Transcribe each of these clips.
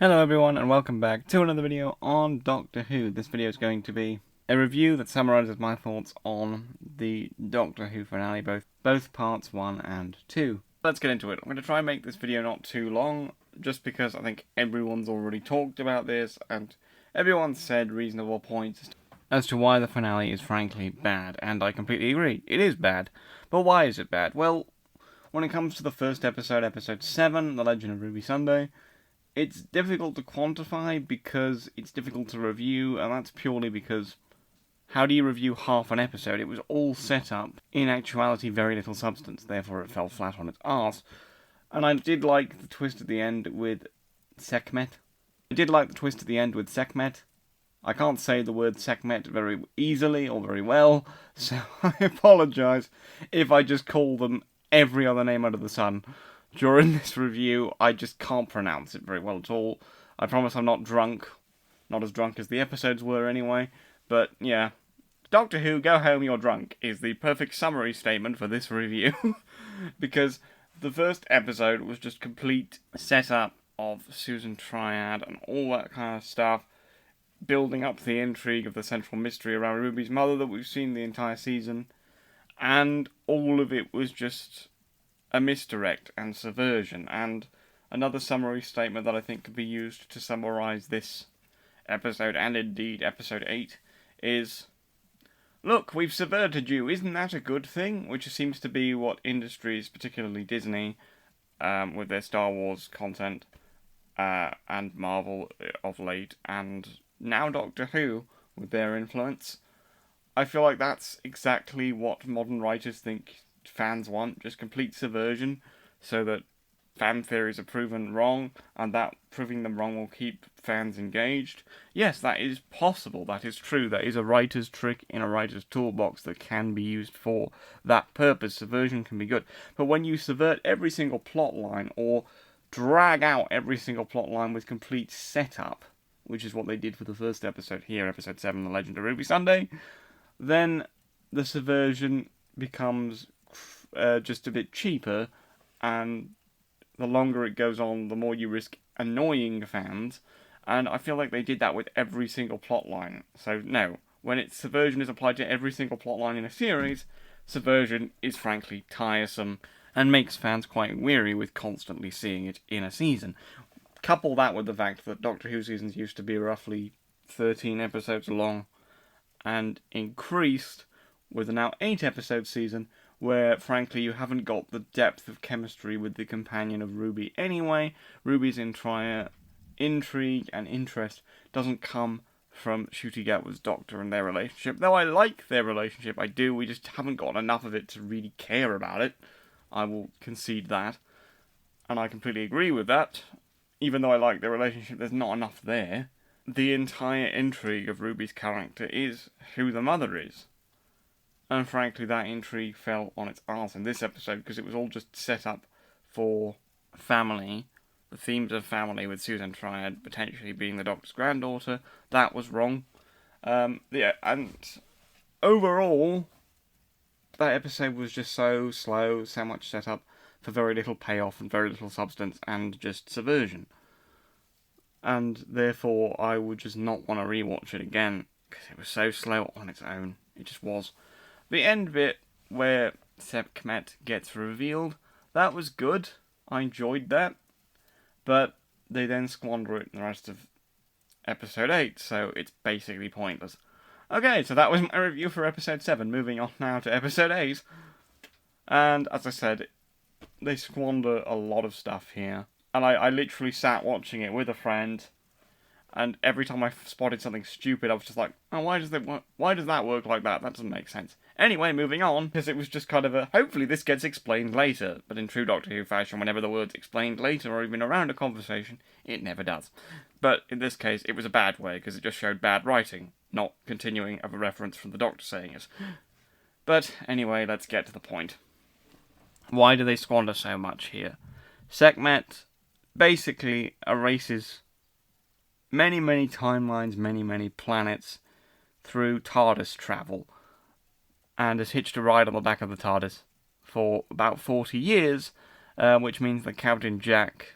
Hello everyone and welcome back to another video on Doctor Who. This video is going to be a review that summarises my thoughts on the Doctor Who finale, both parts 1 and 2. Let's get into it. I'm going to try and make this video not too long, just because I think everyone's already talked about this and everyone's said reasonable points as to why the finale is frankly bad, and I completely agree. It is bad. But why is it bad? Well, when it comes to the first episode, episode 7, The Legend of Ruby Sunday, it's difficult to quantify because it's difficult to review, and that's purely because how do you review half an episode? It was all set up, in actuality very little substance, therefore it fell flat on its arse. And I did like the twist at the end with Sekhmet. I can't say the word Sekhmet very easily or very well, so I apologise if I just call them every other name under the sun. During this review, I just can't pronounce it very well at all. I promise I'm not drunk. Not as drunk as the episodes were anyway. But, yeah. Doctor Who, go home, you're drunk, is the perfect summary statement for this review. Because the first episode was just complete setup of Susan Triad and all that kind of stuff. Building up the intrigue of the central mystery around Ruby's mother that we've seen the entire season. And all of it was just a misdirect and subversion, and another summary statement that I think could be used to summarise this episode, and indeed episode 8, is, look, we've subverted you, isn't that a good thing? Which seems to be what industries, particularly Disney, with their Star Wars content, and Marvel of late, and now Doctor Who, with their influence. I feel like that's exactly what modern writers think fans want, just complete subversion, so that fan theories are proven wrong, and that proving them wrong will keep fans engaged. Yes, that is possible, that is true, that is a writer's trick in a writer's toolbox that can be used for that purpose. Subversion can be good, but when you subvert every single plot line, or drag out every single plot line with complete setup, which is what they did for the first episode here, episode 7, The Legend of Ruby Sunday, then the subversion becomes just a bit cheaper, and the longer it goes on, the more you risk annoying fans, and I feel like they did that with every single plotline. So no, when subversion is applied to every single plotline in a series, subversion is frankly tiresome, and makes fans quite weary with constantly seeing it in a season. Couple that with the fact that Doctor Who seasons used to be roughly 13 episodes long, and increased with a now 8-episode season, where, frankly, you haven't got the depth of chemistry with the companion of Ruby anyway. Ruby's intrigue and interest doesn't come from Ncuti Gatwa's Doctor and their relationship. Though I like their relationship, I do, we just haven't got enough of it to really care about it. I will concede that. And I completely agree with that. Even though I like their relationship, there's not enough there. The entire intrigue of Ruby's character is who the mother is. And frankly, that intrigue fell on its arse in this episode, because it was all just set up for family. The themes of family, with Susan Triad potentially being the Doctor's granddaughter. That was wrong. And overall, that episode was just so slow, so much set up for very little payoff and very little substance, and just subversion. And therefore, I would just not want to rewatch it again, because it was so slow on its own. It just was. The end bit, where Sekhmet gets revealed, that was good. I enjoyed that. But they then squander it in the rest of episode 8, so it's basically pointless. Okay, so that was my review for episode 7. Moving on now to episode 8. And, as I said, they squander a lot of stuff here. And I literally sat watching it with a friend, and every time I spotted something stupid, I was just like, oh, why does that work like that? That doesn't make sense. Anyway, moving on, because it was just kind of hopefully this gets explained later, but in true Doctor Who fashion, whenever the word's explained later, or even around a conversation, it never does. But in this case, it was a bad way, because it just showed bad writing, not continuing of a reference from the Doctor saying it. But anyway, let's get to the point. Why do they squander so much here? Sekhmet basically erases many, many timelines, many, many planets through TARDIS travel, and has hitched a ride on the back of the TARDIS for about 40 years, which means that Captain Jack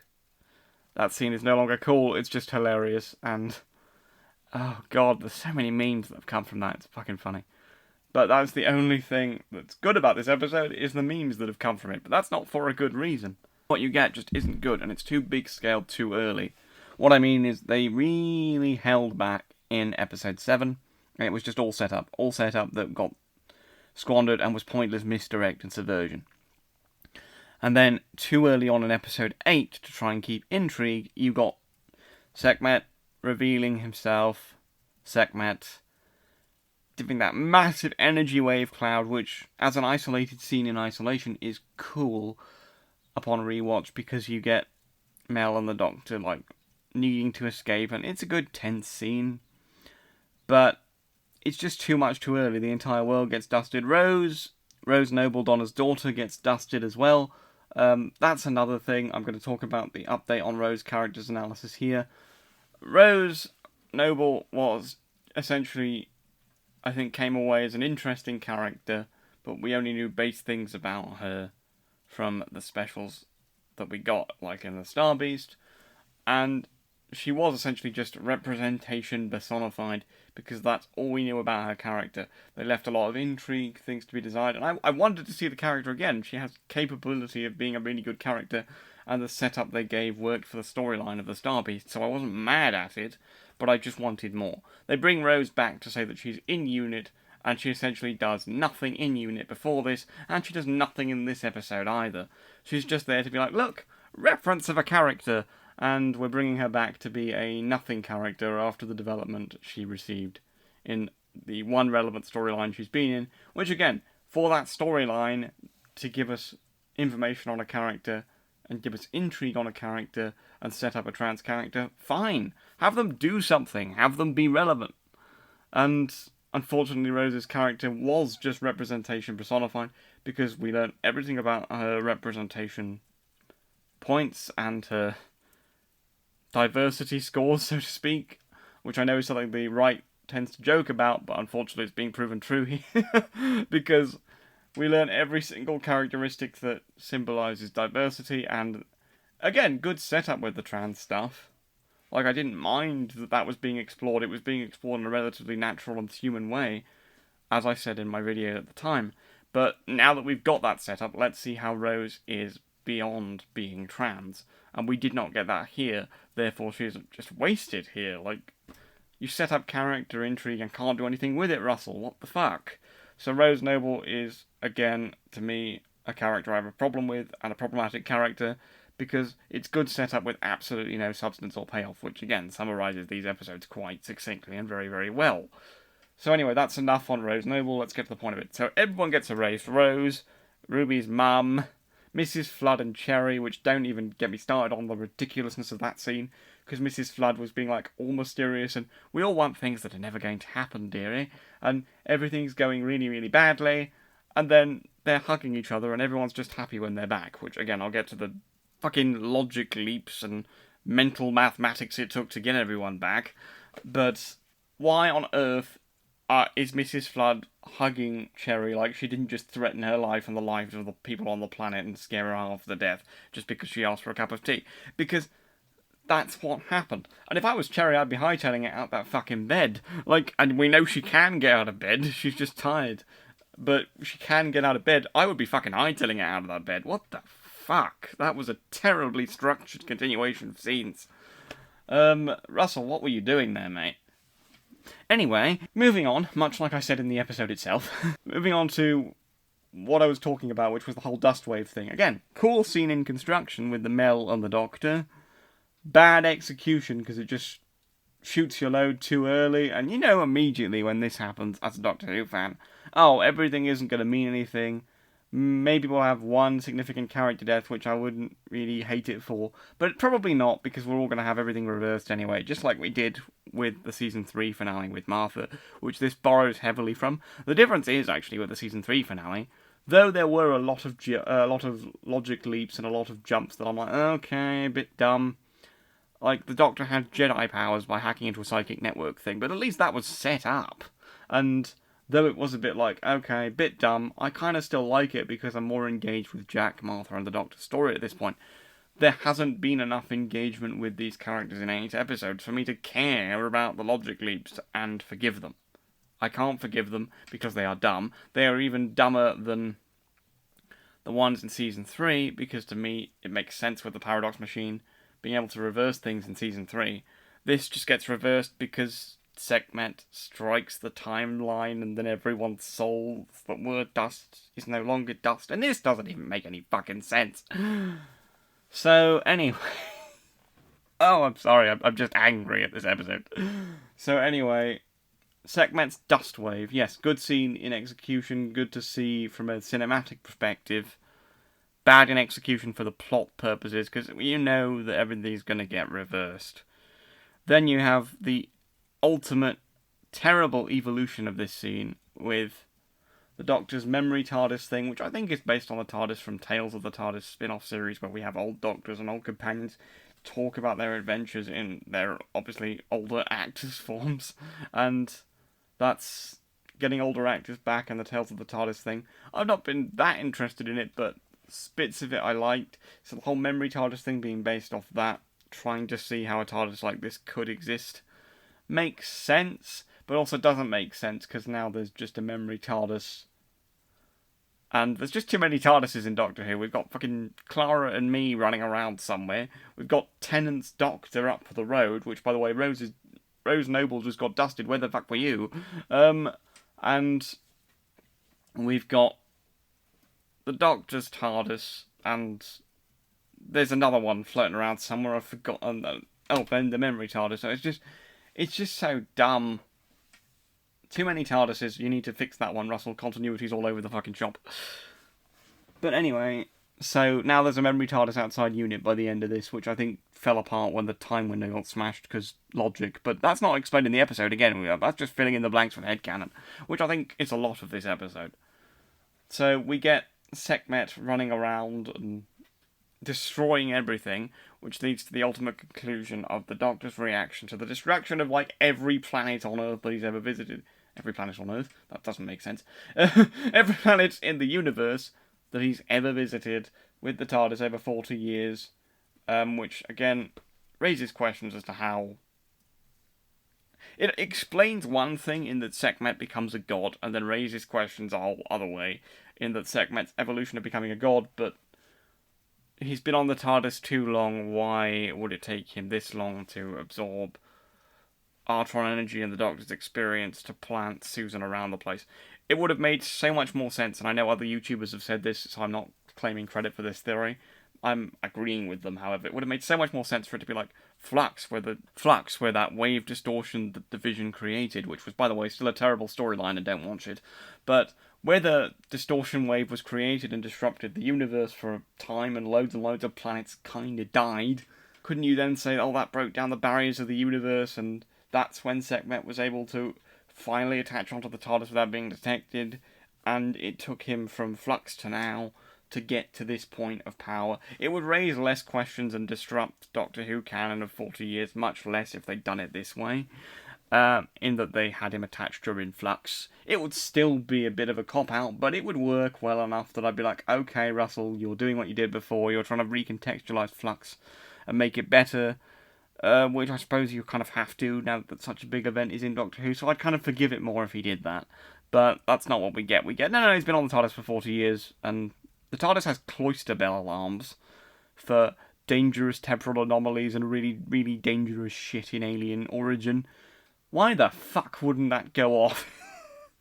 that scene is no longer cool, it's just hilarious, and oh god, there's so many memes that have come from that, it's fucking funny. But that's the only thing that's good about this episode, is the memes that have come from it, but that's not for a good reason. What you get just isn't good, and it's too big scaled too early. What I mean is, they really held back in episode 7, and it was just all set up that got squandered and was pointless misdirect and subversion. And then, too early on in episode 8, to try and keep intrigue, you got Sekhmet revealing himself, Sekhmet giving that massive energy wave cloud, which, as an isolated scene in isolation, is cool upon rewatch, because you get Mel and the Doctor, like, needing to escape, and it's a good tense scene. But it's just too much too early. The entire world gets dusted. Rose Noble, Donna's daughter, gets dusted as well. That's another thing. I'm going to talk about the update on Rose characters analysis here. Rose Noble was essentially, I think, came away as an interesting character, but we only knew base things about her from the specials that we got, like in the Star Beast, and she was essentially just representation personified, because that's all we knew about her character. They left a lot of intrigue, things to be desired, and I wanted to see the character again. She has capability of being a really good character, and the setup they gave worked for the storyline of the Star Beast, so I wasn't mad at it, but I just wanted more. They bring Rose back to say that she's in unit, and she essentially does nothing in unit before this, and she does nothing in this episode either. She's just there to be like, look, reference of a character, and we're bringing her back to be a nothing character after the development she received in the one relevant storyline she's been in, which again, for that storyline to give us information on a character and give us intrigue on a character and set up a trans character, fine. Have them do something, have them be relevant. And unfortunately, Rose's character was just representation personified, because we learned everything about her representation points and her diversity scores, so to speak, which I know is something the right tends to joke about, but unfortunately it's being proven true here, because we learn every single characteristic that symbolises diversity, and again, good setup with the trans stuff. Like, I didn't mind that that was being explored. It was being explored in a relatively natural and human way, as I said in my video at the time. But now that we've got that set up, let's see how Rose is beyond being trans. And we did not get that here, therefore she's just wasted here. Like, you set up character intrigue and can't do anything with it, Russell. What the fuck? So Rose Noble is, again, to me, a character I have a problem with, and a problematic character, because it's good setup with absolutely no substance or payoff, which again summarises these episodes quite succinctly and very, very well. So anyway, that's enough on Rose Noble, let's get to the point of it. So everyone gets erased. Rose, Ruby's mum, Mrs. Flood and Cherry, which don't even get me started on the ridiculousness of that scene, because Mrs. Flood was being like all mysterious and we all want things that are never going to happen, dearie, and everything's going really, really badly, and then they're hugging each other and everyone's just happy when they're back, which again, I'll get to the fucking logic leaps and mental mathematics it took to get everyone back. But why on earth is Mrs. Flood hugging Cherry like she didn't just threaten her life and the lives of the people on the planet and scare her half to death just because she asked for a cup of tea? Because that's what happened. And if I was Cherry, I'd be hightailing it out that fucking bed. Like, and we know she can get out of bed, she's just tired. But she can get out of bed. I would be fucking hightailing it out of that bed. What the fuck? That was a terribly structured continuation of scenes. Russell, what were you doing there, mate? Anyway, moving on, much like I said in the episode itself, moving on to what I was talking about, which was the whole dust wave thing. Again, cool scene in construction with the Mel and the Doctor. Bad execution, because it just shoots your load too early, and you know immediately when this happens, as a Doctor Who fan, oh, everything isn't going to mean anything. Maybe we'll have one significant character death, which I wouldn't really hate it for. But probably not, because we're all going to have everything reversed anyway, just like we did with the Season 3 finale with Martha, which this borrows heavily from. The difference is, actually, with the Season 3 finale, though there were a lot of logic leaps and a lot of jumps that I'm like, okay, a bit dumb. Like, the Doctor had Jedi powers by hacking into a psychic network thing, but at least that was set up. And though it was a bit like, okay, a bit dumb, I kind of still like it because I'm more engaged with Jack, Martha, and the Doctor's story at this point. there hasn't been enough engagement with these characters in 8 episodes for me to care about the logic leaps and forgive them. I can't forgive them because they are dumb. They are even dumber than the ones in Season 3, because to me it makes sense with the Paradox Machine being able to reverse things in Season 3. This just gets reversed because Sekhmet strikes the timeline and then everyone's souls that were dust is no longer dust. And this doesn't even make any fucking sense. So, anyway. Oh, I'm sorry, I'm just angry at this episode. So, anyway, Sekhmet's Dust Wave. Yes, good scene in execution, good to see from a cinematic perspective. Bad in execution for the plot purposes, because you know that everything's going to get reversed. Then you have the ultimate terrible evolution of this scene with the Doctor's memory TARDIS thing, which I think is based on the TARDIS from Tales of the TARDIS spin-off series, where we have old Doctors and old companions talk about their adventures in their, obviously, older actors' forms. And that's getting older actors back and the Tales of the TARDIS thing. I've not been that interested in it, but bits of it I liked. So the whole memory TARDIS thing being based off that, trying to see how a TARDIS like this could exist, makes sense, but also doesn't make sense, because now there's just a memory TARDIS. And there's just too many TARDISes in Doctor Who. We've got fucking Clara and me running around somewhere. We've got Tennant's Doctor up for the road, which, by the way, Rose Noble just got dusted. Where the fuck were you? And we've got the Doctor's TARDIS, and there's another one floating around somewhere. I've forgotten. Then the memory TARDIS. So it's just so dumb. Too many TARDISes. You need to fix that one, Russell. Continuity's all over the fucking shop. But anyway, so now there's a memory TARDIS outside unit by the end of this, which I think fell apart when the time window got smashed because logic. But that's not explained in the episode. Again, that's just filling in the blanks with headcanon, which I think is a lot of this episode. So we get Sekhmet running around and destroying everything, which leads to the ultimate conclusion of the Doctor's reaction to the destruction of, like, every planet on Earth that he's ever visited. Every planet on Earth? That doesn't make sense. Every planet in the universe that he's ever visited with the TARDIS over 40 years, which, again, raises questions as to how... It explains one thing in that Sekhmet becomes a god, and then raises questions a whole other way in that Sekhmet's evolution of becoming a god, but he's been on the TARDIS too long. Why would it take him this long to absorb Artron energy and the Doctor's experience to plant Susan around the place? It would have made so much more sense, and I know other YouTubers have said this, so I'm not claiming credit for this theory. I'm agreeing with them, however. It would have made so much more sense for it to be like Flux, where that wave distortion that the Vision created, which was, by the way, still a terrible storyline and don't watch it, but where the distortion wave was created and disrupted the universe for a time and loads of planets kind of died, couldn't you then say, oh, that broke down the barriers of the universe, and that's when Sekhmet was able to finally attach onto the TARDIS without being detected, and it took him from Flux to now to get to this point of power? It would raise less questions and disrupt Doctor Who canon of 40 years, much less if they'd done it this way. In that they had him attached during Flux. It would still be a bit of a cop-out, but it would work well enough that I'd be like, okay, Russell, you're doing what you did before, you're trying to recontextualise Flux and make it better, which I suppose you kind of have to, now that such a big event is in Doctor Who, so I'd kind of forgive it more if he did that. But that's not what we get. No, he's been on the TARDIS for 40 years, and the TARDIS has cloister bell alarms for dangerous temporal anomalies and really, really dangerous shit in Alien Origin. Why the fuck wouldn't that go off?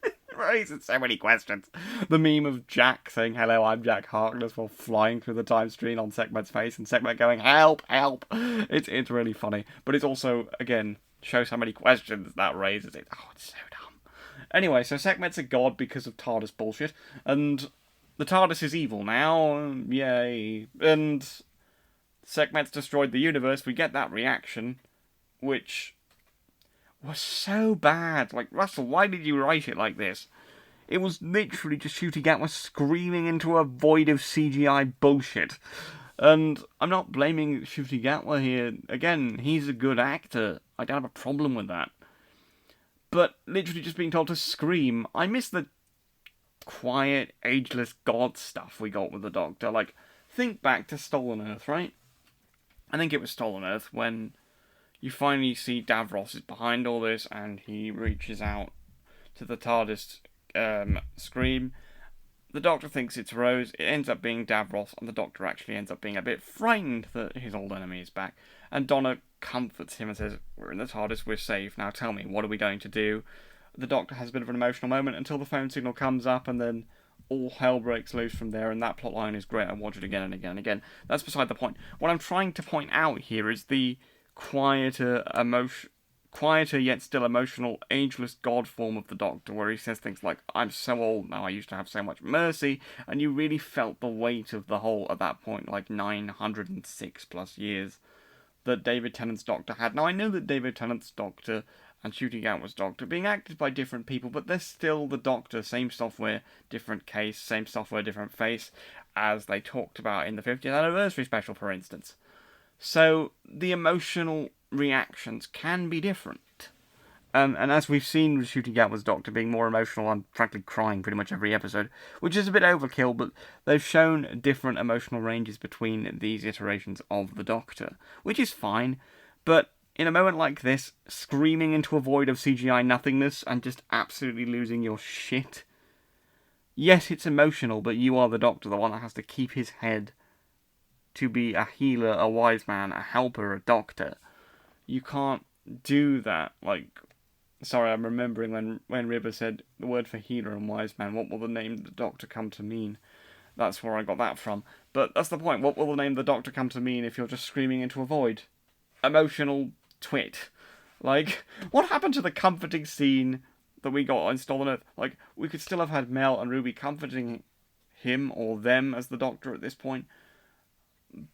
It raises so many questions. The meme of Jack saying, hello, I'm Jack Harkness, while flying through the time stream on Sekhmet's face, and Sekhmet going, help, help. It's really funny. But it's also, again, shows how many questions that raises. Oh, it's so dumb. Anyway, so Sekhmet's a god because of TARDIS bullshit, and the TARDIS is evil now. Yay. And Sekhmet's destroyed the universe. We get that reaction, which was so bad. Like, Russell, why did you write it like this? It was literally just Ncuti Gatwa screaming into a void of CGI bullshit. And I'm not blaming Ncuti Gatwa here. Again, he's a good actor. I don't have a problem with that. But literally just being told to scream. I miss the quiet, ageless god stuff we got with the Doctor. Like, think back to Stolen Earth, right? I think it was Stolen Earth, when you finally see Davros is behind all this, and he reaches out to the TARDIS scream. The Doctor thinks it's Rose, it ends up being Davros, and the Doctor actually ends up being a bit frightened that his old enemy is back. And Donna comforts him and says, "We're in the TARDIS, we're safe, now tell me, what are we going to do?" The Doctor has a bit of an emotional moment until the phone signal comes up, and then all hell breaks loose from there, and that plotline is great. I watch it again and again and again. That's beside the point. What I'm trying to point out here is the quieter yet still emotional, ageless god form of the Doctor, where he says things like, "I'm so old now, I used to have so much mercy," and you really felt the weight of the whole, at that point, like 906 plus years that David Tennant's Doctor had. Now, I know that David Tennant's Doctor and Shooting Outwards Doctor being acted by different people, but they're still the Doctor, same software, different case, same software, different face, as they talked about in the 50th anniversary special, for instance. So the emotional reactions can be different. And as we've seen with Shooting Outwards Doctor being more emotional and frankly crying pretty much every episode, which is a bit overkill, but they've shown different emotional ranges between these iterations of the Doctor, which is fine, but in a moment like this, screaming into a void of CGI nothingness and just absolutely losing your shit. Yes, it's emotional, but you are the Doctor, the one that has to keep his head to be a healer, a wise man, a helper, a doctor. You can't do that. Sorry, I'm remembering when Ribber said the word for healer and wise man, what will the name of the Doctor come to mean? That's where I got that from. But that's the point. What will the name of the Doctor come to mean if you're just screaming into a void? Emotional twit. What happened to the comforting scene that we got on Stolen Earth? We could still have had Mel and Ruby comforting him or them as the Doctor at this point,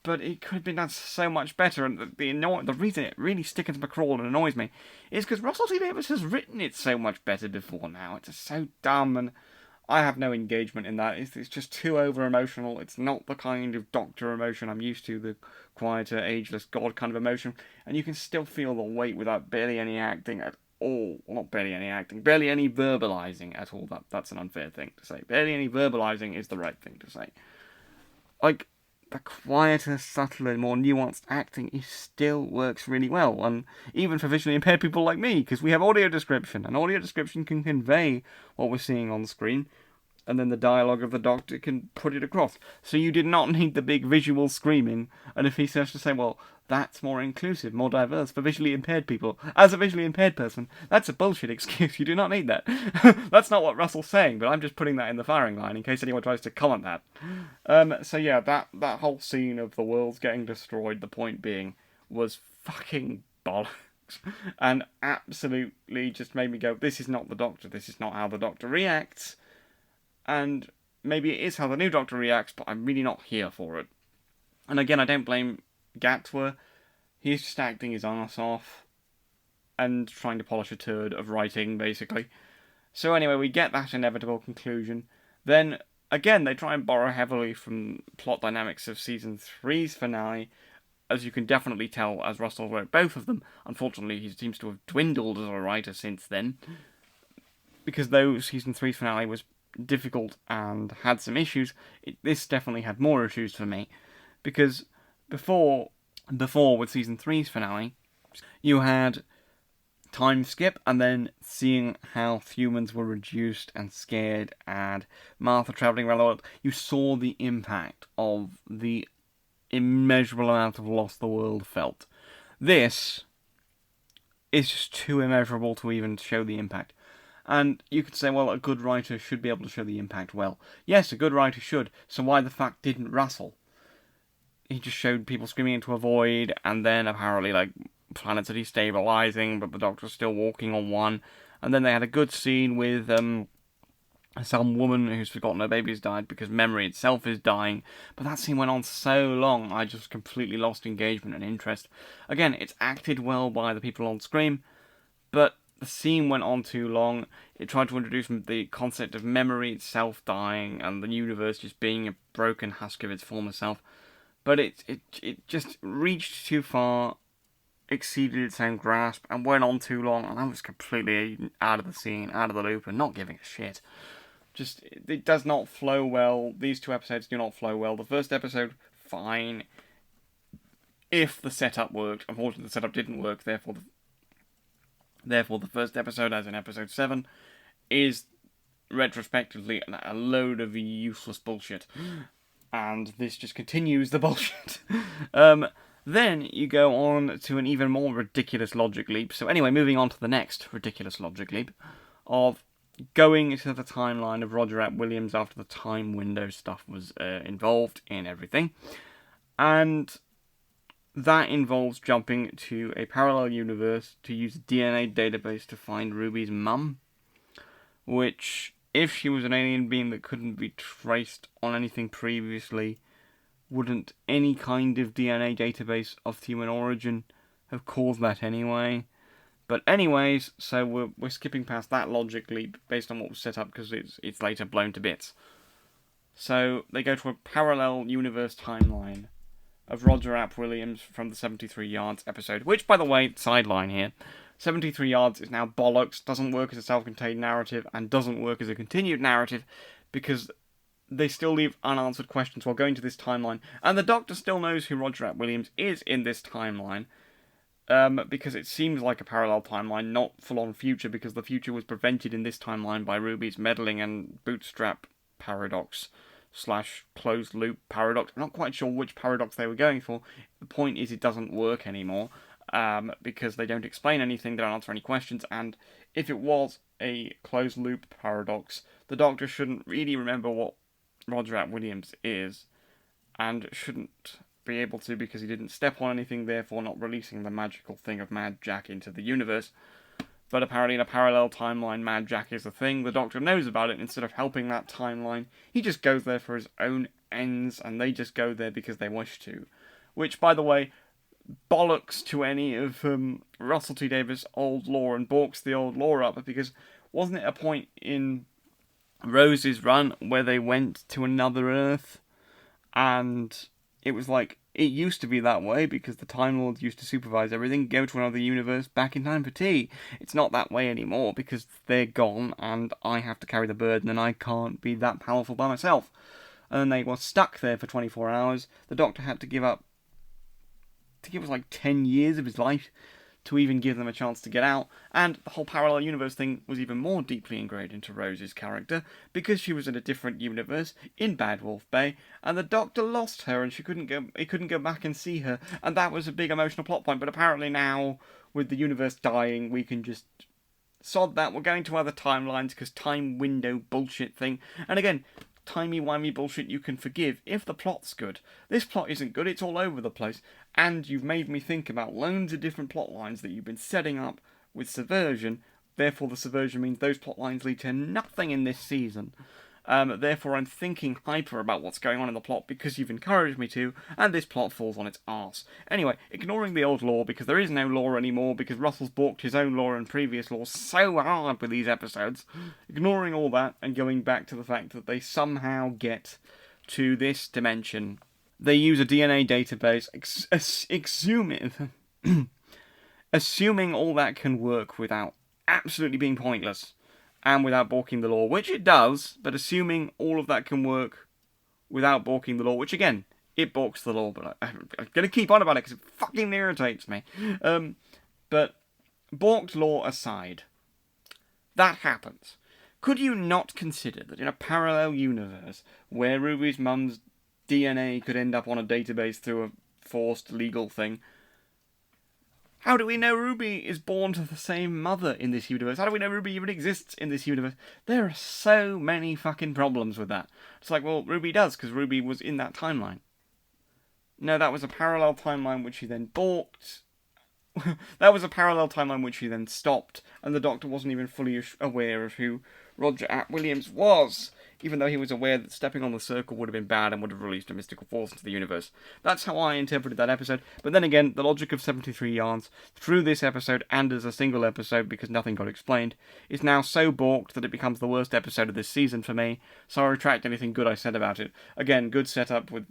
but it could have been done so much better. And the reason it really sticks into my craw and annoys me is because Russell T Davies has written it so much better before now. It's just so dumb, and I have no engagement in that. It's just too over emotional. It's not the kind of Doctor emotion I'm used to, the quieter, ageless god kind of emotion. And you can still feel the weight without barely any acting at all. Well, not barely any acting, barely any verbalising at all. That's an unfair thing to say. Barely any verbalising is the right thing to say. The quieter, subtler, more nuanced acting, it still works really well, and even for visually impaired people like me, because we have audio description, and audio description can convey what we're seeing on screen, and then the dialogue of the Doctor can put it across. So you did not need the big visual screaming, and if he starts to say, well, that's more inclusive, more diverse for visually impaired people, as a visually impaired person, that's a bullshit excuse. You do not need that. That's not what Russell's saying, but I'm just putting that in the firing line in case anyone tries to comment that. So yeah, that whole scene of the world's getting destroyed, the point being, was fucking bollocks. And absolutely just made me go, this is not the Doctor, this is not how the Doctor reacts. And maybe it is how the new Doctor reacts, but I'm really not here for it. And again, I don't blame Gatwa. He's just acting his arse off and trying to polish a turd of writing, basically. So anyway, we get that inevitable conclusion. Then, again, they try and borrow heavily from plot dynamics of Season 3's finale, as you can definitely tell as Russell wrote both of them. Unfortunately, he seems to have dwindled as a writer since then, because though Season 3's finale was difficult and had some issues, this definitely had more issues for me, because before with Season 3's finale, you had time skip and then seeing how humans were reduced and scared and Martha travelling around the world. You saw the impact of the immeasurable amount of loss the world felt. This is just too immeasurable to even show the impact. And you could say, well, a good writer should be able to show the impact well. Yes, a good writer should, so why the fuck didn't Russell? He just showed people screaming into a void, and then apparently, planets are destabilizing, but the Doctor's still walking on one. And then they had a good scene with some woman who's forgotten her baby's died because memory itself is dying. But that scene went on so long, I just completely lost engagement and interest. Again, it's acted well by the people on screen, but the scene went on too long. It tried to introduce the concept of memory itself dying and the universe just being a broken husk of its former self. But it just reached too far, exceeded its own grasp, and went on too long, and I was completely out of the scene, out of the loop, and not giving a shit. Just, it does not flow well. These two episodes do not flow well. The first episode, fine. if the setup worked. Unfortunately, the setup didn't work, therefore the first episode, as in episode 7, is retrospectively a load of useless bullshit. And this just continues the bullshit. Then you go on to an even more ridiculous logic leap. So anyway, moving on to the next ridiculous logic leap of going to the timeline of Roger Ap Williams after the time window stuff was involved in everything. And that involves jumping to a parallel universe to use a DNA database to find Ruby's mum. Which, if she was an alien being that couldn't be traced on anything previously, wouldn't any kind of DNA database of human origin have caused that anyway? But anyways, so we're skipping past that logic leap based on what was set up because it's later blown to bits. So they go to a parallel universe timeline of Roger Ap Williams from the 73 Yards episode, which, by the way, sideline here, 73 Yards is now bollocks, doesn't work as a self-contained narrative, and doesn't work as a continued narrative because they still leave unanswered questions while going to this timeline, and the Doctor still knows who Roger Ap Williams is in this timeline, because it seems like a parallel timeline, not full-on future, because the future was prevented in this timeline by Ruby's meddling and bootstrap paradox / closed loop paradox. I'm not quite sure which paradox they were going for. The point is it doesn't work anymore, because they don't explain anything, they don't answer any questions, and if it was a closed loop paradox, the Doctor shouldn't really remember what Roger Ap Williams is, and shouldn't be able to because he didn't step on anything, therefore not releasing the magical thing of Mad Jack into the universe. But apparently in a parallel timeline, Mad Jack is a thing, the Doctor knows about it, and instead of helping that timeline, he just goes there for his own ends, and they just go there because they wish to. Which, by the way, bollocks to any of Russell T Davies' old lore and balks the old lore up, because wasn't it a point in Rose's run where they went to another Earth and it was like, it used to be that way because the Time Lords used to supervise everything, go to another universe, back in time for tea. It's not that way anymore because they're gone and I have to carry the burden and I can't be that powerful by myself. And then they were stuck there for 24 hours. The Doctor had to give up, I think it was like 10 years of his life to even give them a chance to get out, and the whole parallel universe thing was even more deeply ingrained into Rose's character, because she was in a different universe, in Bad Wolf Bay, and the Doctor lost her, and he couldn't go back and see her, and that was a big emotional plot point, but apparently now, with the universe dying, we can just sod that, we're going to other timelines, because time window bullshit thing, and again, timey-wimey bullshit you can forgive if the plot's good. This plot isn't good, it's all over the place, and you've made me think about loads of different plot lines that you've been setting up with Subversion, therefore the Subversion means those plot lines lead to nothing in this season. Therefore I'm thinking hyper about what's going on in the plot because you've encouraged me to, and this plot falls on its arse. Anyway, ignoring the old lore because there is no lore anymore because Russell's balked his own lore and previous lore so hard with these episodes, ignoring all that and going back to the fact that they somehow get to this dimension. They use a DNA database, assuming all that can work without absolutely being pointless. And without balking the law, which it does, but assuming all of that can work without balking the law, which again, it balks the law, but I'm going to keep on about it because it fucking irritates me. But balked law aside, that happens. Could you not consider that in a parallel universe where Ruby's mum's DNA could end up on a database through a forced legal thing, how do we know Ruby is born to the same mother in this universe? How do we know Ruby even exists in this universe? There are so many fucking problems with that. It's like, well, Ruby does, because Ruby was in that timeline. No, that was a parallel timeline which he then balked. That was a parallel timeline which he then stopped, and the Doctor wasn't even fully aware of who Roger Ap Williams was, even though he was aware that stepping on the circle would have been bad and would have released a mystical force into the universe. That's how I interpreted that episode, but then again, the logic of 73 Yards, through this episode and as a single episode because nothing got explained, is now so balked that it becomes the worst episode of this season for me, so I retract anything good I said about it. Again, good setup with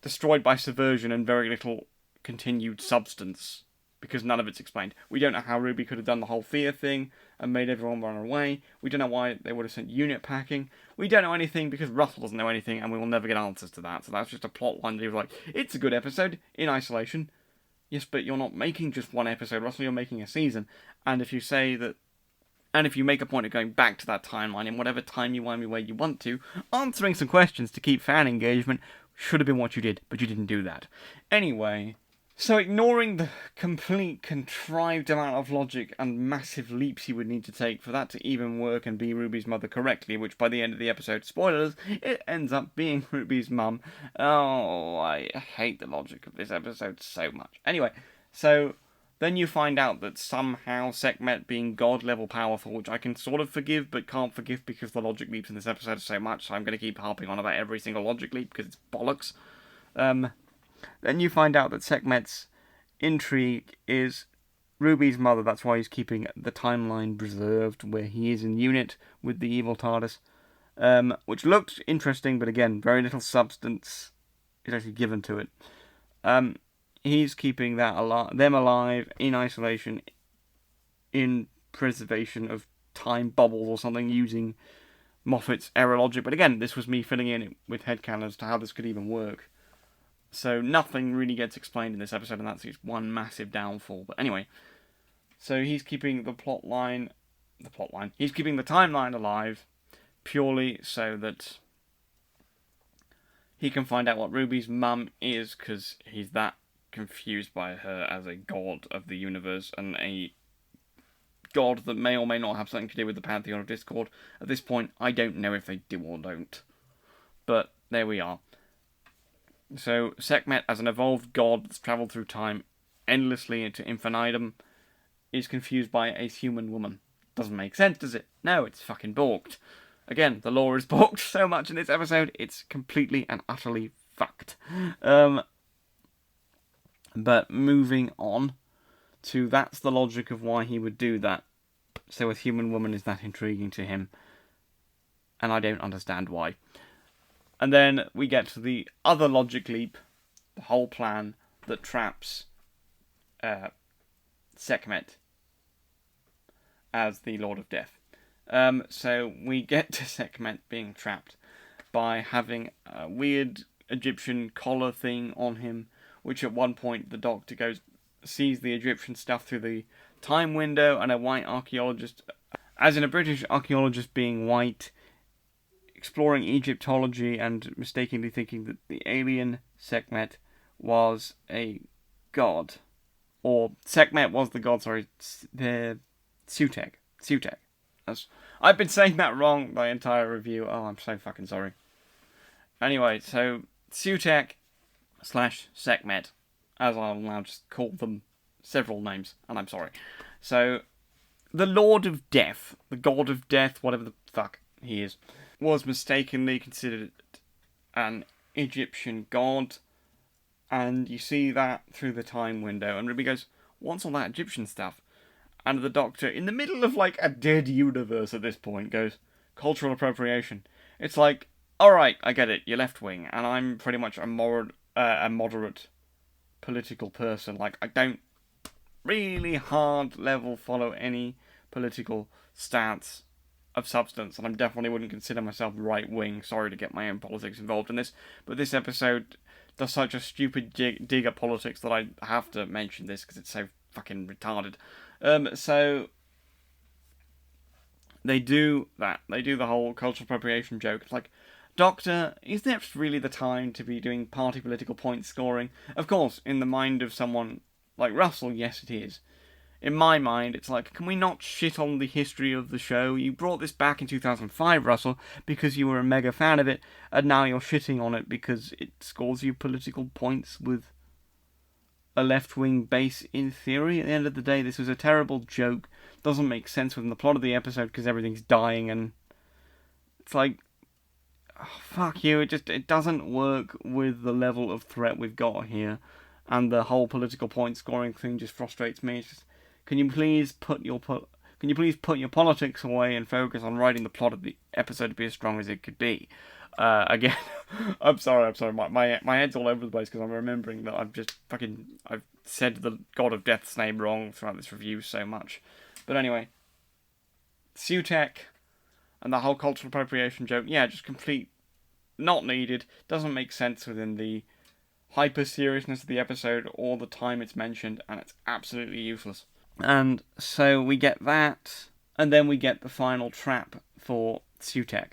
destroyed by subversion and very little continued substance because none of it's explained. We don't know how Ruby could have done the whole fear thing and made everyone run away. We don't know why they would have sent unit packing. We don't know anything because Russell doesn't know anything, and we will never get answers to that. So that's just a plot line that you're like, it's a good episode in isolation. Yes, but you're not making just one episode, Russell, you're making a season. And if you say that, and if you make a point of going back to that timeline in whatever timey-wimey way you want to, answering some questions to keep fan engagement should have been what you did, but you didn't do that. Anyway, so ignoring the complete contrived amount of logic and massive leaps you would need to take for that to even work and be Ruby's mother correctly, which by the end of the episode, spoilers, it ends up being Ruby's mum. Oh, I hate the logic of this episode so much. Anyway, so then you find out that somehow Sekhmet being god-level powerful, which I can sort of forgive, but can't forgive because the logic leaps in this episode are so much, so I'm going to keep harping on about every single logic leap because it's bollocks. Then you find out that Sekhmet's intrigue is Ruby's mother. That's why he's keeping the timeline preserved where he is in unit with the evil TARDIS. Which looked interesting, but again, very little substance is actually given to it. He's keeping them alive in isolation, in preservation of time bubbles or something, using Moffat's error logic. But again, this was me filling in with headcanon as to how this could even work. So nothing really gets explained in this episode, and that's just one massive downfall. But anyway, so he's keeping he's keeping the timeline alive purely so that he can find out what Ruby's mum is, because he's that confused by her as a god of the universe, and a god that may or may not have something to do with the Pantheon of Discord. At this point, I don't know if they do or don't. But there we are. So, Sekhmet, as an evolved god that's travelled through time endlessly into infinitum, is confused by a human woman. Doesn't make sense, does it? No, it's fucking balked. Again, the lore is balked so much in this episode, it's completely and utterly fucked. But moving on to that's the logic of why he would do that. So a human woman is that intriguing to him. And I don't understand why. And then we get to the other logic leap, the whole plan that traps Sekhmet as the Lord of Death. So we get to Sekhmet being trapped by having a weird Egyptian collar thing on him, which at one point the Doctor sees the Egyptian stuff through the time window, and a white archaeologist, as in a British archaeologist being white, exploring Egyptology and mistakenly thinking that the alien Sekhmet was a god. Or Sekhmet was the god, sorry, the Sutek. I've been saying that wrong the entire review. Oh, I'm so fucking sorry. Anyway, so Sutek / Sekhmet, as I'll now just call them several names, and I'm sorry. So, the Lord of Death, the God of Death, whatever the fuck he is, was mistakenly considered an Egyptian god, and you see that through the time window, and Ruby goes, what's all that Egyptian stuff? And the Doctor, in the middle of like a dead universe at this point, goes, cultural appropriation. It's like, alright, I get it, you're left-wing, and I'm pretty much a moderate political person. Like, I don't really hard level follow any political stance of substance, and I definitely wouldn't consider myself right-wing. Sorry to get my own politics involved in this, but this episode does such a stupid dig at politics that I have to mention this because it's so fucking retarded. So they do that. They do the whole cultural appropriation joke. It's like, Doctor, is that really the time to be doing party political point scoring? Of course, in the mind of someone like Russell, yes it is. In my mind, it's like, can we not shit on the history of the show? You brought this back in 2005, Russell, because you were a mega fan of it, and now you're shitting on it because it scores you political points with a left-wing base in theory. At the end of the day, this was a terrible joke. Doesn't make sense within the plot of the episode because everything's dying, and it's like, oh, fuck you. It doesn't work with the level of threat we've got here, and the whole political point scoring thing just frustrates me. It's just, can you please put your Can you please put your politics away and focus on writing the plot of the episode to be as strong as it could be? Again, I'm sorry. My head's all over the place because I'm remembering that I've said the God of Death's name wrong throughout this review so much. But anyway, Sutek and the whole cultural appropriation joke, yeah, just complete, not needed, doesn't make sense within the hyper seriousness of the episode or the time it's mentioned, and it's absolutely useless. And so we get that, and then we get the final trap for Sutek.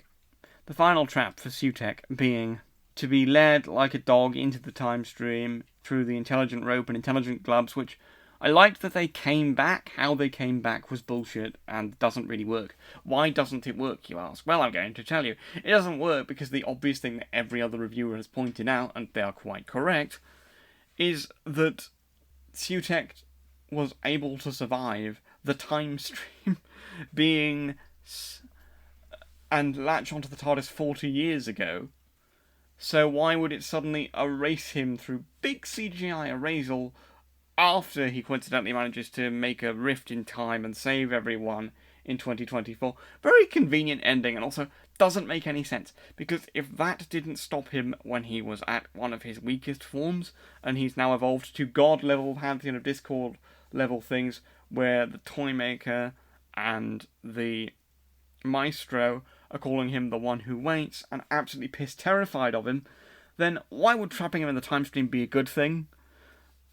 The final trap for Sutek being to be led like a dog into the time stream through the intelligent rope and intelligent gloves, which I liked that they came back. How they came back was bullshit and doesn't really work. Why doesn't it work, you ask? Well, I'm going to tell you. It doesn't work because the obvious thing that every other reviewer has pointed out, and they are quite correct, is that Sutek was able to survive the time stream being and latch onto the TARDIS 40 years ago. So why would it suddenly erase him through big CGI erasal after he coincidentally manages to make a rift in time and save everyone in 2024? Very convenient ending, and also doesn't make any sense, because if that didn't stop him when he was at one of his weakest forms, and he's now evolved to God level, Pantheon of Discord level things, where the Toymaker and the Maestro are calling him the one who waits and absolutely pissed terrified of him, then why would trapping him in the time stream be a good thing?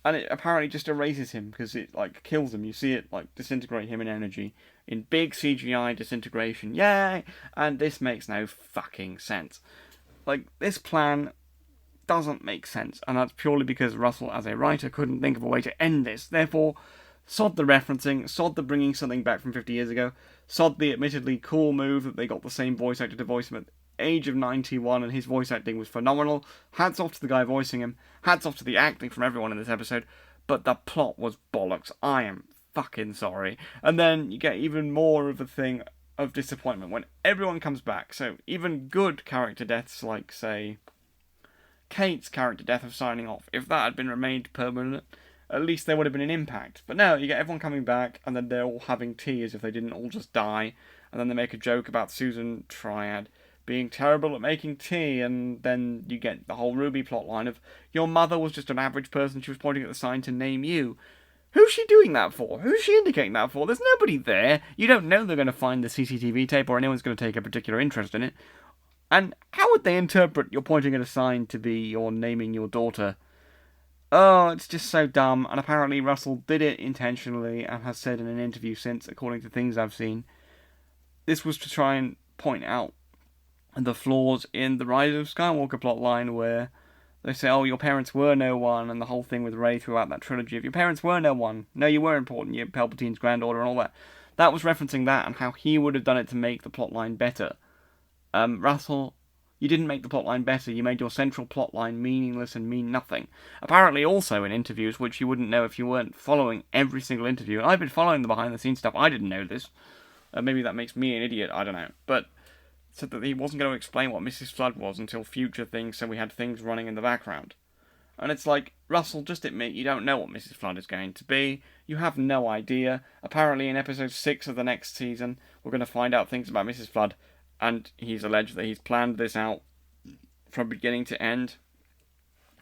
And it apparently just erases him because it kills him. You see it disintegrate him in energy in big CGI disintegration. Yay! And this makes no fucking sense. This plan doesn't make sense, and that's purely because Russell, as a writer, couldn't think of a way to end this. Therefore, sod the referencing, sod the bringing something back from 50 years ago, sod the admittedly cool move that they got the same voice actor to voice him at the age of 91 and his voice acting was phenomenal. Hats off to the guy voicing him, hats off to the acting from everyone in this episode, but the plot was bollocks. I am fucking sorry. And then you get even more of a thing of disappointment when everyone comes back. So even good character deaths, like, say, Kate's character death of signing off, if that had been remained permanent, at least there would have been an impact. But no, you get everyone coming back, and then they're all having tea as if they didn't all just die, and then they make a joke about Susan Triad being terrible at making tea, and then you get the whole Ruby plotline of, your mother was just an average person, she was pointing at the sign to name you. Who's she doing that for? Who's she indicating that for? There's nobody there. You don't know they're going to find the CCTV tape, or anyone's going to take a particular interest in it. And how would they interpret you're pointing at a sign to be you're naming your daughter? Oh, it's just so dumb, and apparently Russell did it intentionally and has said in an interview since, according to things I've seen, this was to try and point out the flaws in the Rise of Skywalker plotline where they say, oh, your parents were no one, and the whole thing with Rey throughout that trilogy of your parents were no one. No, you were important, you're Palpatine's granddaughter and all that. That was referencing that and how he would have done it to make the plotline better. Russell, you didn't make the plotline better, you made your central plotline meaningless and mean nothing. Apparently also in interviews, which you wouldn't know if you weren't following every single interview, and I've been following the behind the scenes stuff, I didn't know this. Maybe that makes me an idiot, I don't know. But said that he wasn't going to explain what Mrs. Flood was until future things, so we had things running in the background. And it's like, Russell, just admit you don't know what Mrs. Flood is going to be. You have no idea. Apparently in episode 6 of the next season, we're going to find out things about Mrs. Flood, and he's alleged that he's planned this out from beginning to end.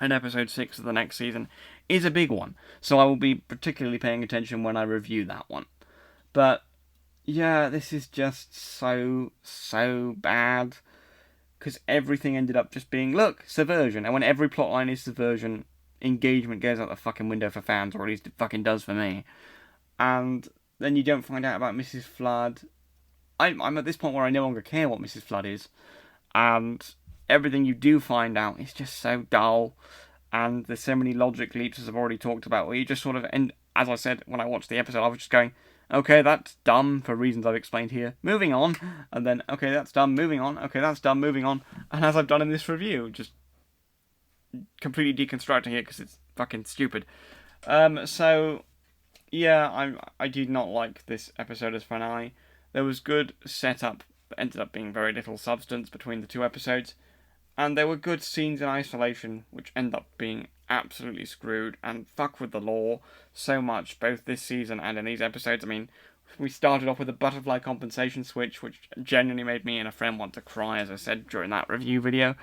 And episode 6 of the next season is a big one, so I will be particularly paying attention when I review that one. But yeah, this is just so bad. Because everything ended up just being, look, subversion. And when every plotline is subversion, engagement goes out the fucking window for fans, or at least it fucking does for me. And then you don't find out about Mrs. Flood. I'm at this point where I no longer care what Mrs. Flood is. And everything you do find out is just so dull. And there's so many logic leaps, as I've already talked about, where you just sort of, and as I said when I watched the episode, I was just going, okay, that's dumb for reasons I've explained here. Moving on. And then, okay, that's dumb. Moving on. Okay, that's dumb. Moving on. And as I've done in this review, just completely deconstructing it because it's fucking stupid. So, yeah, I did not like this episode as finale. There was good setup, but ended up being very little substance between the two episodes. And there were good scenes in isolation, which end up being absolutely screwed, and fuck with the lore so much, both this season and in these episodes. I mean, we started off with a butterfly compensation switch, which genuinely made me and a friend want to cry, as I said during that review video,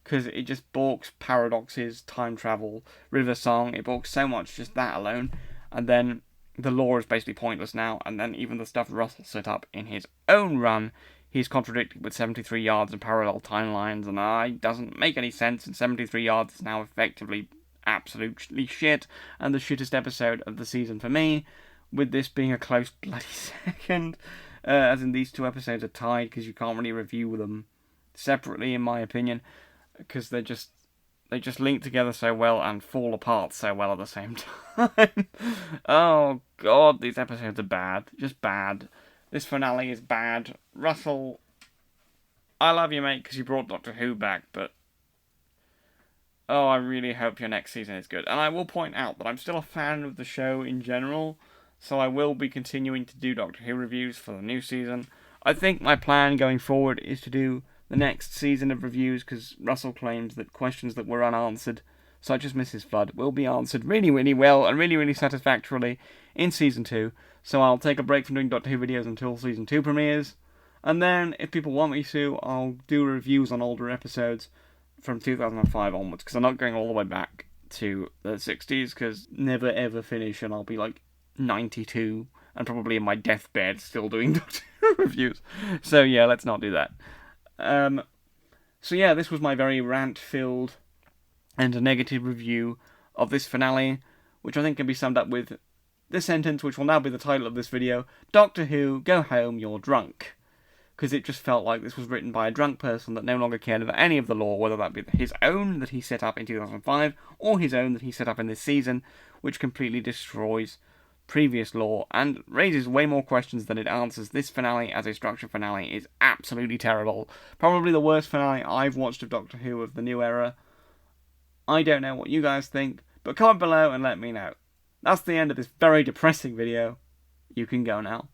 because it just balks paradoxes, time travel, river song. It balks so much, just that alone. And then the lore is basically pointless now, and then even the stuff Russell set up in his own run, he's contradicted with 73 yards and parallel timelines, and it doesn't make any sense, and 73 yards is now effectively absolutely shit, and the shittest episode of the season for me, with this being a close bloody second, as in these two episodes are tied, because you can't really review them separately, in my opinion, because they just link together so well and fall apart so well at the same time. Oh god, these episodes are bad. Just bad. This finale is bad. Russell, I love you, mate, because you brought Doctor Who back, but oh, I really hope your next season is good. And I will point out that I'm still a fan of the show in general, so I will be continuing to do Doctor Who reviews for the new season. I think my plan going forward is to do the next season of reviews, because Russell claims that questions that were unanswered, such as Mrs. Flood, will be answered really, really well and really, really satisfactorily in Season 2. So I'll take a break from doing Doctor Who videos until Season 2 premieres. And then, if people want me to, I'll do reviews on older episodes from 2005 onwards, because I'm not going all the way back to the 60s, because never ever finish, and I'll be like 92 and probably in my deathbed still doing Doctor Who reviews. So yeah, let's not do that. So yeah, this was my very rant-filled and a negative review of this finale, which I think can be summed up with this sentence, which will now be the title of this video: Doctor Who, go home, you're drunk. Because it just felt like this was written by a drunk person that no longer cared about any of the lore, whether that be his own that he set up in 2005, or his own that he set up in this season, which completely destroys previous lore and raises way more questions than it answers. This finale as a structured finale is absolutely terrible. Probably the worst finale I've watched of Doctor Who of the new era. I don't know what you guys think, but comment below and let me know. That's the end of this very depressing video. You can go now.